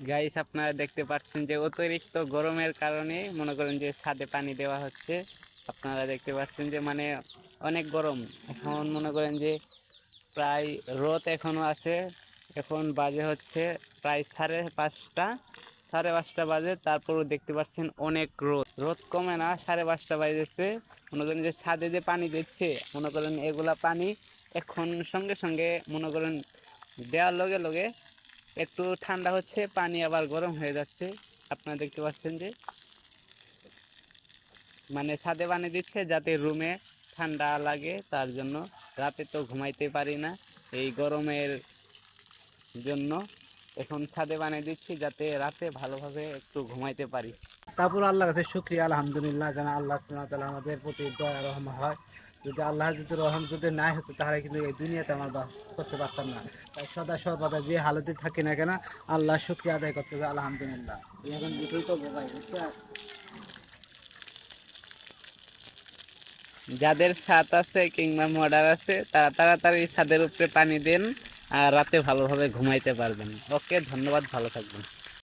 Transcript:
Guys আপনারা দেখতে পাচ্ছেন যে অতিরিক্ত গরমের কারণে মনে করেন যে ছাদে পানি দেওয়া হচ্ছে। আপনারা দেখতে পাচ্ছেন যে মানে অনেক গরম। এখন মনে করেন যে প্রায় রোদ এখনো আছে। এখন বাজে হচ্ছে প্রায় সাড়ে পাঁচটা বাজে, তারপরও দেখতে পাচ্ছেন অনেক রোদ। রোদ কমে না, 5:30 বাজেছে। মনে করেন যে ছাদে যে পানি দিচ্ছে, মনে করেন এগুলা পানি এখন সঙ্গে সঙ্গে মনে করেন দেওয়ার লগে লগে একটু ঠান্ডা হচ্ছে, পানি আবার গরম হয়ে যাচ্ছে। আপনারা দেখতে পাচ্ছেন যে মানে ছাদে পানি দিচ্ছে যাতে রুমে ঠান্ডা লাগে, তার জন্য। রাতে তো ঘুমাইতে পারি না এই গরমের জন্য। এখন ছাদে পানি দিচ্ছি যাতে রাতে ভালোভাবে একটু ঘুমাইতে পারি। তারপর আল্লাহর কাছে শুকরিয়া আলহামদুলিল্লাহ, যেন আল্লাহ সুবহানাহু ওয়া তাআলা আমাদের প্রতি দয়া রহম হয়। যদি আল্লাহর যদি রহম যদি নাই হতো তাহলে কিন্তু এই দুনিয়াতে আমরা বাস করতে পারতাম না। তাই সদা সর্বদা যে হালতে থাকি না কেন আল্লাহ শুকরিয়া আদায় করতে হবে আলহামদুলিল্লাহ। এখন বুঝেই তো ভাই, বুঝতে যাদের ছাদ আছে কিংবা মোটর আছে তারা তাড়াতাড়ি ছাদের উপরে পানি দেন, আর রাতে ভালোভাবে ঘুমাইতে পারবেন। ওকে, ধন্যবাদ, ভালো থাকবেন।